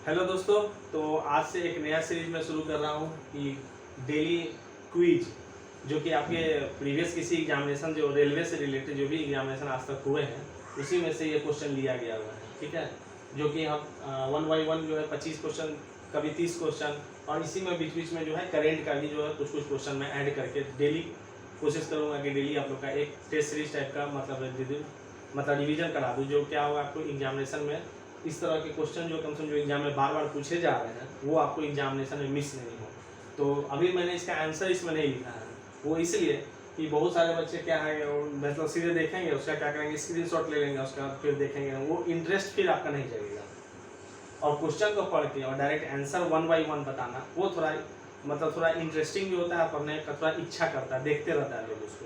Hello दोस्तों, तो आज से एक नया सीरीज मैं शुरू कर रहा हूँ कि डेली क्विज, जो कि आपके प्रीवियस किसी एग्जामिनेशन जो रेलवे से रिलेटेड जो भी एग्जामिनेशन आज तक हुए हैं उसी में से ये क्वेश्चन लिया गया हुआ है। ठीक है, जो कि हम 1 बाई 1 जो है 25 क्वेश्चन, कभी 30 क्वेश्चन, और इसी में बीच बीच में जो है करेंट का भी जो है कुछ कुछ क्वेश्चन मैं ऐड करके डेली कोशिश करूँगा कि डेली आप लोग का एक टेस्ट सीरीज टाइप का मतलब रिविजन करा दूँ। जो क्या होगा, आपको एग्जामिनेशन में इस तरह के क्वेश्चन जो कम से कम जो एग्जाम में बार बार पूछे जा रहे हैं वो आपको एग्जामिनेशन में मिस नहीं हो। तो अभी मैंने इसका आंसर इसमें नहीं लिखा है, वो इसलिए कि बहुत सारे बच्चे क्या है मतलब सीधे देखेंगे, उसका क्या करेंगे, स्क्रीनशॉट ले लेंगे, उसका फिर देखेंगे, वो इंटरेस्ट फिर आपका नहीं जगेगा। और क्वेश्चन को पढ़ के और डायरेक्ट आंसर 1 बाई 1 बताना वो थोड़ा इंटरेस्टिंग भी होता है, पढ़ने का थोड़ा इच्छा करता है, देखते रहता है लोग उसको।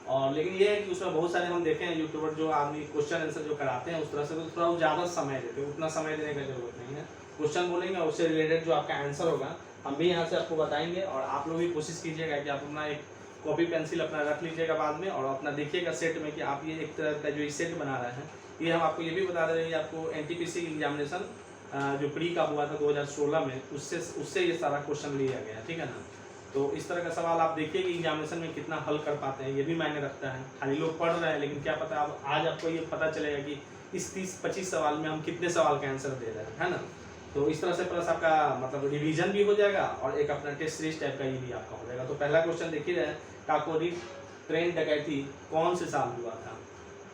और लेकिन ये है कि उसमें बहुत सारे हम देखे हैं यूट्यूबर जो आदमी क्वेश्चन आंसर जो कराते हैं उस तरह से तो थोड़ा ज़्यादा समय देते हैं, उतना समय देने की जरूरत नहीं है। क्वेश्चन बोलेंगे और उससे रिलेटेड जो आपका आंसर होगा हम भी यहाँ से आपको बताएंगे, और आप लोग भी कोशिश कीजिएगा कि आप अपना एक कॉपी पेंसिल अपना रख लीजिएगा बाद में, और अपना देखिएगा सेट में कि आप ये एक तरह का जो सेट बना रहे हैं। ये हम आपको ये भी बता रहे हैं कि आपको NTPC एग्जामिनेशन जो प्री का हुआ था 2016 में, उससे ये सारा क्वेश्चन लिया गया, ठीक है ना। तो इस तरह का सवाल आप देखिए कि एग्जामिनेशन में कितना हल कर पाते हैं, ये भी मायने रखता है। खाली लोग पढ़ रहे हैं लेकिन क्या पता अब आज आपको ये पता चलेगा कि इस 30-25 सवाल में हम कितने सवाल का आंसर दे रहे हैं, है ना। तो इस तरह से प्लस आपका मतलब रिवीजन भी हो जाएगा और एक अपना टेस्ट सीरीज टाइप का ये भी आपका हो जाएगा। तो पहला क्वेश्चन देखिए रहे, काकोरी ट्रेन डकैती कौन से साल हुआ था।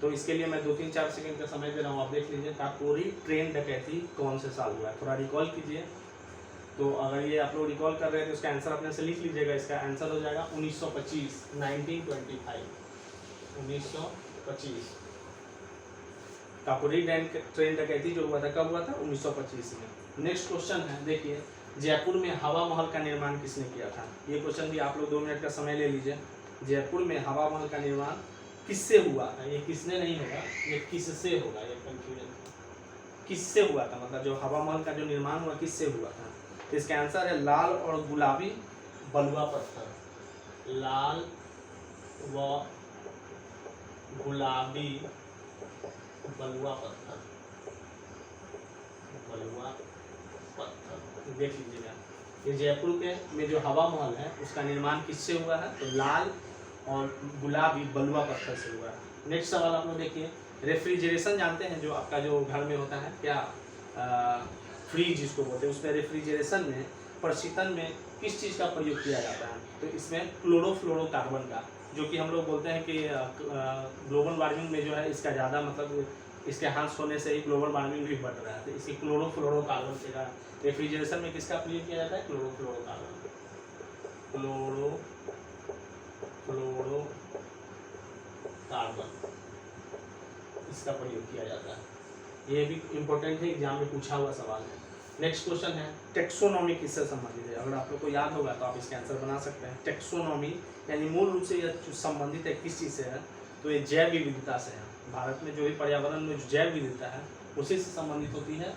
तो इसके लिए मैं 2-3-4 सेकंड का समय दे रहा हूँ, आप देख लीजिए काकोरी ट्रेन डकैती कौन से साल हुआ है, थोड़ा रिकॉल कीजिए। तो अगर ये आप लोग रिकॉल कर रहे हैं तो इसका आंसर अपने से लिख लीजिएगा। इसका आंसर हो जाएगा 1925, 1925, 1925। काकोरी ट्रेन डकैती जो हुआ था कब हुआ था, 1925 में। नेक्स्ट क्वेश्चन है, देखिए जयपुर में हवा महल का निर्माण किसने किया था। ये क्वेश्चन भी आप लोग 2 मिनट का समय ले लीजिए। जयपुर में हवा महल का निर्माण किससे हुआ था, ये किसने नहीं होगा, ये किससे होगा, ये कंफ्यूजन किससे हुआ था, मतलब जो हवा महल का जो निर्माण हुआ किससे हुआ था। तो इसका आंसर है लाल और गुलाबी बलुआ पत्थर, लाल व गुलाबी बलुआ पत्थर, बलुआ पत्थर देख लीजिएगा। ये जयपुर के में जो हवा महल है उसका निर्माण किससे हुआ है, तो लाल और गुलाबी बलुआ पत्थर से हुआ है। नेक्स्ट सवाल आप लोग देखिए, रेफ्रिजरेशन जानते हैं जो आपका जो घर में होता है क्या, फ्रीज जिसको बोलते हैं, उसमें रेफ्रिजरेशन में प्रशीतन में किस चीज़ का प्रयोग किया जाता है। तो इसमें क्लोरोफ्लोरोकार्बन का, जो कि हम लोग बोलते हैं कि ग्लोबल वार्मिंग में जो है इसका ज़्यादा मतलब इसके हाथ होने से ही ग्लोबल वार्मिंग भी बढ़ रहा है। तो इसकी क्लोरोफ्लोरोकार्बन से रेफ्रिजरेशन में किसका प्रयोग किया जाता है, क्लोरोफ्लोरोकार्बन, क्लोरोफ्लोरोकार्बन इसका प्रयोग किया जाता है। ये भी इम्पोर्टेंट है, एग्जाम में पूछा हुआ सवाल है। नेक्स्ट क्वेश्चन है टेक्सोनॉमी किससे संबंधित है। अगर आप लोग को याद होगा तो आप इसका आंसर बना सकते हैं। टेक्सोनॉमी यानी मूल रूप से यह संबंधित है किस चीज़ से है, तो ये जैव विविधता से है। भारत में जो भी पर्यावरण में जो जैव विविधता है उसी से संबंधित होती है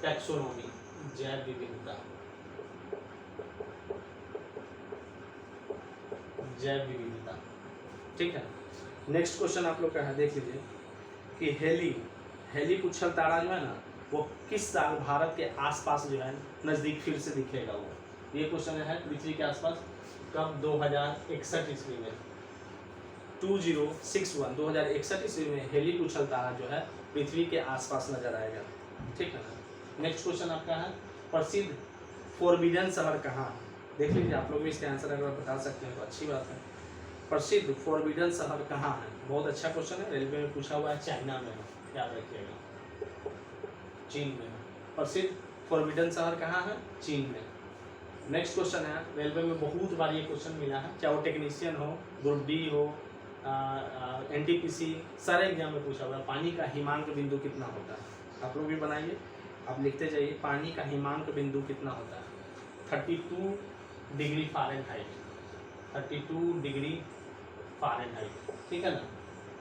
टेक्सोनॉमी, जैव विविधता, जैव विविधता, ठीक है। नेक्स्ट क्वेश्चन आप लोग का है, देख लीजिए कि हेली पुच्छल तारा जो है ना वो किस साल भारत के आसपास जो है नज़दीक फिर से दिखेगा। वो ये क्वेश्चन है पृथ्वी के आसपास कब, 2061 ईस्वी में, 2061 ईस्वी में हेली पुच्छल तारा जो है पृथ्वी के आसपास नजर आएगा, ठीक है ना। नेक्स्ट क्वेश्चन आपका है प्रसिद्ध फोरबिडन शहर कहाँ। देख लीजिए आप लोग भी इसके आंसर अगर बता सकते हैं तो अच्छी बात है। प्रसिद्ध फोरबिडन शहर कहाँ है, बहुत अच्छा क्वेश्चन है, रेलवे में पूछा हुआ है, चाइना में है, याद रखिएगा, चीन में। प्रसिद्ध फोरबिडन शहर कहाँ है, चीन में। नेक्स्ट क्वेश्चन है, रेलवे में बहुत बार ये क्वेश्चन मिला है, चाहे वो टेक्नीशियन हो, ग्रुप डी हो, NTPC, सारे एग्जाम में पूछा हुआ है, पानी का हिमांक बिंदु कितना होता है। आप लोग भी बनाइए, आप लिखते जाइए, पानी का हिमांक बिंदु कितना होता है, 32 डिग्री फ़ारेनहाइट, 32 डिग्री फ़ारेनहाइट, ठीक है ना।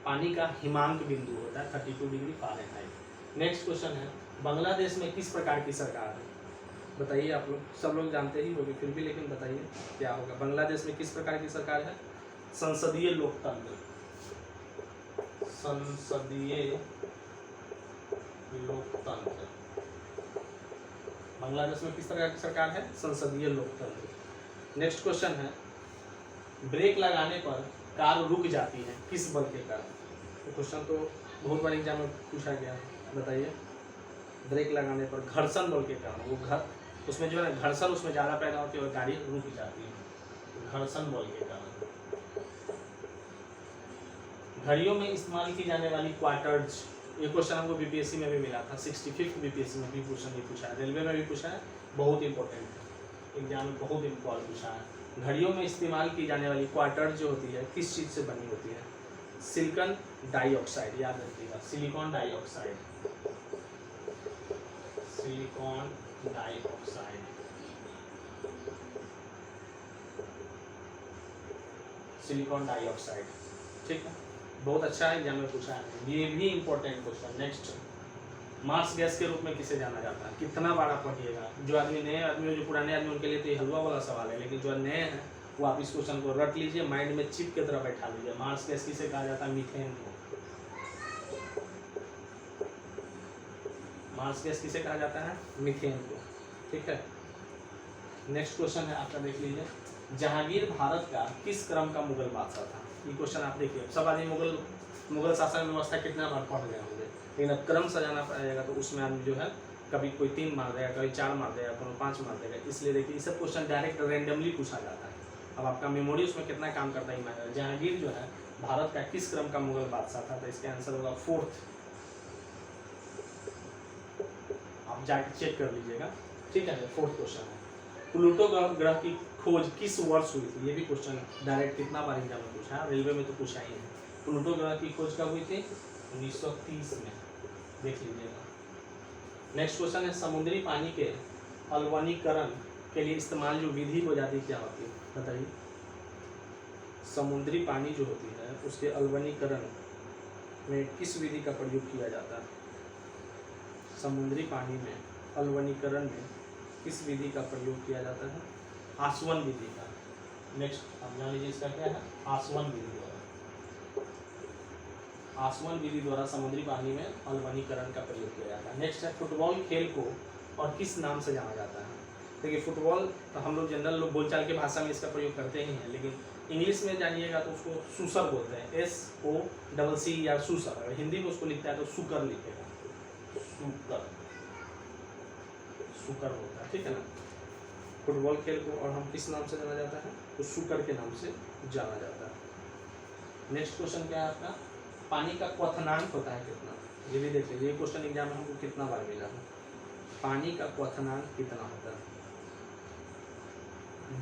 पानी का हिमांक बिंदु होता है 32 डिग्री फ़ारेनहाइट। नेक्स्ट क्वेश्चन है, बांग्लादेश में किस प्रकार की सरकार है, बताइए। आप लोग सब लोग जानते ही होंगे फिर भी लेकिन बताइए क्या होगा। बांग्लादेश में किस प्रकार की सरकार है, संसदीय लोकतंत्र, संसदीय लोकतंत्र बांग्लादेश में किस तरह की सरकार है? संसदीय लोकतंत्र। नेक्स्ट क्वेश्चन है, ब्रेक लगाने पर कार रुक जाती है किस बल के कारण? तो क्वेश्चन तो बहुत बार एग्जाम में पूछा गया है, बताइए। ब्रेक लगाने पर घर्षण बल के कारण, वो उसमें जो है घर्षण उसमें ज़्यादा पैदा होती है और गाड़ी रुक जाती है, घर्षण बल के कारण। घड़ियों में इस्तेमाल की जाने वाली क्वार्टर्स, ये क्वेश्चन हमको बीपीएससी में भी मिला था, 65th बीपीएससी में भी क्वेश्चन ये पूछा है, रेलवे में भी पूछा है, बहुत इंपॉर्टेंट है, एग्जाम में बहुत इंपॉर्टेंट पूछा है। घड़ियों में इस्तेमाल की जाने वाली क्वार्टर्स जो होती है किस चीज़ से बनी होती है? सिलिकॉन डाइऑक्साइड, याद रखिएगा, silicon dioxide, silicon dioxide, silicon dioxide, ठीक है, बहुत अच्छा है, एग्जाम में पूछा है, ये भी important question. Next, marsh gas के रूप में किसे जाना जाता है? कितना बार आप पढ़िएगा, जो आदमी नए आदमी, जो पुराने आदमी, उनके लिए तो ये हलवा वाला सवाल है, लेकिन जो नए हैं वो आप इस क्वेश्चन को रट लीजिए, माइंड में चिप की तरह बैठा लीजिए। मार्स गैस किसे कहा जाता है? मीथेन को। मार्स गैस किसे कहा जाता है? मीथेन को, ठीक है। नेक्स्ट क्वेश्चन है आपका, देख लीजिए, जहांगीर भारत का किस क्रम का मुगल बादशाह था? ये क्वेश्चन आप देखिए, सब आदमी मुगल शासन व्यवस्था कितना बार पढ़ गए होंगे, लेकिन अब क्रम सजाना पड़ेगा तो उसमें आदमी जो है कभी कोई 3 मार देगा, कभी 4 मार देगा, कभी 5 मार देगा, इसलिए देखिए ये सब क्वेश्चन डायरेक्ट रैंडमली पूछा जाता है। अब आपका मेमोरी उसमें कितना काम करता है मायने। जहांगीर जो है भारत का किस क्रम का मुगल बादशाह था? तो इसका आंसर होगा 4th, आप जाके चेक कर लीजिएगा, ठीक है। 4th क्वेश्चन है, प्लूटो ग्रह की खोज किस वर्ष हुई थी? ये भी क्वेश्चन डायरेक्ट कितना बार एग्जाम में पूछा है, रेलवे में तो पूछा ही है। प्लूटो ग्रह की खोज कब हुई थी? 1930 में, देख लीजिएगा। नेक्स्ट क्वेश्चन है, समुद्री पानी के अलवणीकरण के लिए इस्तेमाल जो विधि हो जाती है क्या होती है? बताइए। समुद्री पानी जो होती है उसके अलवणीकरण में किस विधि का प्रयोग किया जाता है? समुद्री पानी में अलवणीकरण में किस विधि का प्रयोग किया जाता है? आसवन विधि का। नेक्स्ट आप जान लीजिए इसका क्या है? आसवन विधि द्वारा, आसवन विधि द्वारा समुद्री पानी में अलवणीकरण का प्रयोग किया जाता है। नेक्स्ट है, फुटबॉल खेल को और किस नाम से जाना जाता है? देखिए, फुटबॉल तो हम लोग जनरल लोग बोलचाल की भाषा में इसका प्रयोग करते ही हैं, लेकिन इंग्लिश में जानिएगा तो उसको सुसर बोलते हैं, SOCC या सुसर। अगर हिंदी में उसको लिखता है तो सुकर लिखेगा, सुकर, सुकर होता है, ठीक है ना। फुटबॉल खेल को और हम किस नाम से जाना जाता है? तो सुकर के नाम से जाना जाता है। नेक्स्ट क्वेश्चन क्या है आपका? पानी का क्वथनांक होता है कितना? ये भी देख लीजिए, ये क्वेश्चन एग्जाम में हमको कितना बार मिला है। पानी का क्वथनांक कितना होता है?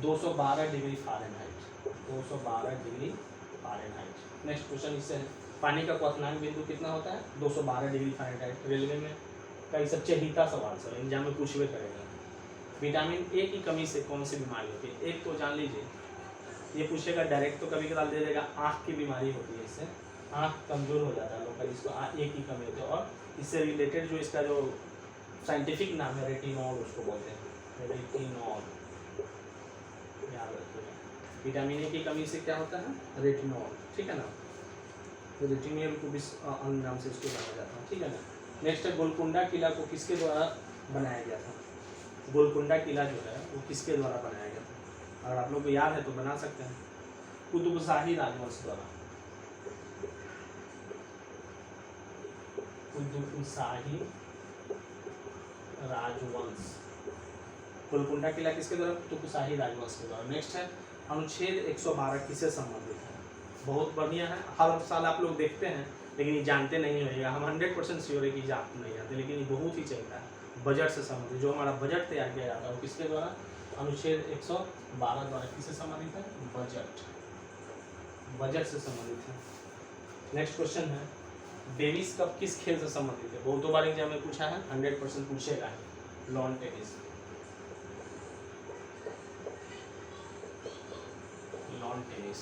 212 degree Fahrenheit, 212 degree Fahrenheit. Next question इससे है, पानी का क्वथनांक बिंदु कितना होता है? 212 डिग्री फ़ारेनहाइट। रेलवे में कई सब चहेता सवाल सर एग्जाम में पूछवे करेगा। विटामिन ए की कमी से कौन सी बीमारी होती है? एक तो जान लीजिए, ये पूछेगा डायरेक्ट तो कभी कभार दे देगा, आँख की बीमारी होती है, इससे आँख कमज़ोर हो जाता है लोग का, जिसको ए की कमी होती है। और इससे रिलेटेड जो इसका जो साइंटिफिक नाम है रेटिनॉल, उसको बोलते हैं रेटिनॉल, याद रखिएगा। विटामिन ए की कमी से क्या होता है? रेटिनॉल, ठीक है ना। तो रेटिनॉल को भी अन्य नाम से इसको जाना जाता है, ठीक है ना। नेक्स्ट है, गोलकुंडा किला को किसके द्वारा बनाया गया था? गोलकुंडा किला जो है वो किसके द्वारा बनाया गया था? अगर आप लोग को याद है तो बना सकते हैं। कुतुबशाही राजवंश द्वारा, कुतुबशाही राजवंश। गोलकुंडा किला किसके द्वारा? कुतुबशाही राजवंश के द्वारा। नेक्स्ट है, अनुच्छेद 112 किससे संबंधित है? बहुत बढ़िया है, हर साल आप लोग देखते हैं लेकिन ये जानते नहीं होइएगा। हम 100% श्योर है कि आप नहीं जानते, लेकिन ये बहुत ही चलता है। बजट से संबंधित, जो हमारा बजट तैयार किया जाता है वो किसके द्वारा? अनुच्छेद 112 द्वारा किससे संबंधित है? बजट, बजट से संबंधित है। नेक्स्ट क्वेश्चन है, डेविस कप किस खेल से संबंधित है? बहुत बार एग्जाम में पूछा है, 100% पूछेगा। लॉन टेनिस, लॉन टेनिस,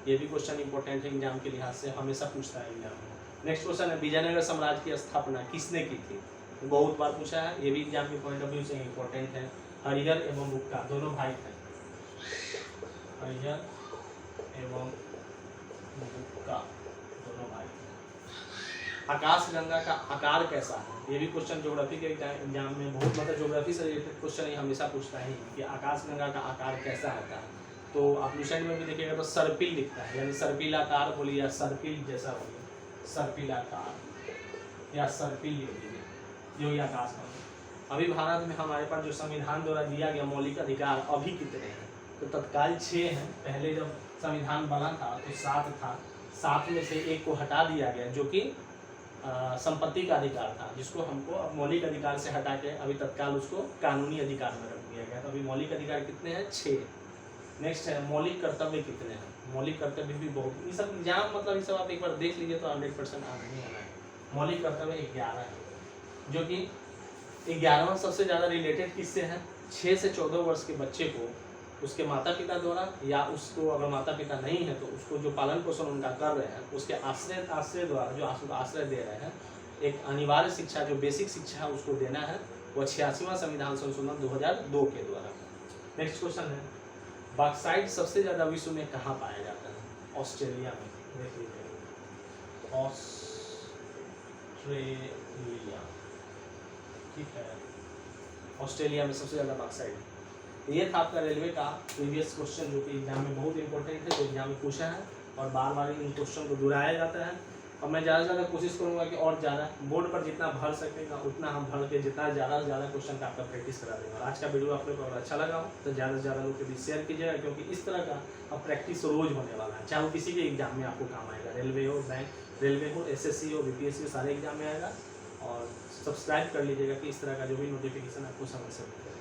ये भी क्वेश्चन इंपॉर्टेंट है एग्जाम के लिहाज से, हमेशा पूछता है एग्जाम में। नेक्स्ट क्वेश्चन है, विजयनगर साम्राज्य की स्थापना किसने की थी? बहुत बार पूछा है, ये भी एग्जाम के पॉइंट ऑफ व्यू से इंपॉर्टेंट है। हरिहर एवं बुक्का दोनों भाई थे, हरिहर एवं बुक्का दोनों भाई थे। आकाशगंगा का आकार कैसा है? ये भी क्वेश्चन ज्योग्राफी के एग्जाम में बहुत मतलब ज्योग्राफी से रिलेटेड क्वेश्चन ये हमेशा पूछता है कि आकाशगंगा का आकार कैसा होता है। तो आप लुसेंट में भी देखिएगा तो सर्पिल दिखता है, यानी सर्पिलाकार बोलिए या सर्पिल जैसा बोलिए, सर्पिलाकार या सर्पिल बोलिए, जो ये आकाशगंगा। अभी भारत में हमारे पास जो संविधान द्वारा दिया गया मौलिक अधिकार अभी कितने हैं? तो तत्काल 6 हैं। पहले जब संविधान बना था तो 7 था, 7 में से 1 को हटा दिया गया जो कि संपत्ति का अधिकार था, जिसको हमको अब मौलिक अधिकार से हटा के अभी तत्काल उसको कानूनी अधिकार में रख दिया गया। तो अभी मौलिक अधिकार कितने हैं? 6। नेक्स्ट है मौलिक कर्तव्य कितने हैं? मौलिक कर्तव्य भी बहुत, ये सब एग्जाम मतलब ये सब आप एक बार देख लीजिए तो 100% आना ही आना है। मौलिक कर्तव्य 11 है, जो कि 11वां सबसे ज़्यादा रिलेटेड किससे है? 6 से 14 वर्ष के बच्चे को उसके माता पिता द्वारा, या उसको अगर माता पिता नहीं है तो उसको जो पालन पोषण उनका कर रहे हैं उसके आश्रय द्वारा जो आश्रय दे रहे हैं, एक अनिवार्य शिक्षा जो बेसिक शिक्षा है उसको देना है, वो 86वां संविधान संशोधन 2002 के द्वारा। नेक्स्ट क्वेश्चन है बॉक्साइट सबसे ज़्यादा विश्व में कहाँ पाया जाता है? ऑस्ट्रेलिया में। देख लीजिए ऑस्ट्रेलिया, ठीक है, ऑस्ट्रेलिया में सबसे ज़्यादा बॉक्साइट। ये था आपका रेलवे का प्रीवियस क्वेश्चन जो कि एग्जाम में बहुत इंपॉर्टेंट है, जो एग्जाम में पूछा है और बार बार इन क्वेश्चन को दोहराया जाता है। और मैं ज़्यादा से ज़्यादा कोशिश करूँगा कि और ज़्यादा बोर्ड पर जितना भर सकेगा उतना हम भर के जितना ज़्यादा से ज़्यादा क्वेश्चन का आपका प्रैक्टिस करा देंगे। और आज का वीडियो आप लोग को अगर अच्छा लगा हो तो ज़्यादा से ज़्यादा लोग के बीच शेयर कीजिएगा, क्योंकि इस तरह का अब प्रैक्टिस रोज़ होने वाला है, चाहे वो किसी के एग्जाम में आपको काम आएगा, रेलवे हो, बैंक रेलवे हो, SSC हो, BPSC हो, सारे एग्जाम में आएगा। और सब्सक्राइब कर लीजिएगा कि इस तरह का जो भी नोटिफिकेशन आपको समय से मिले।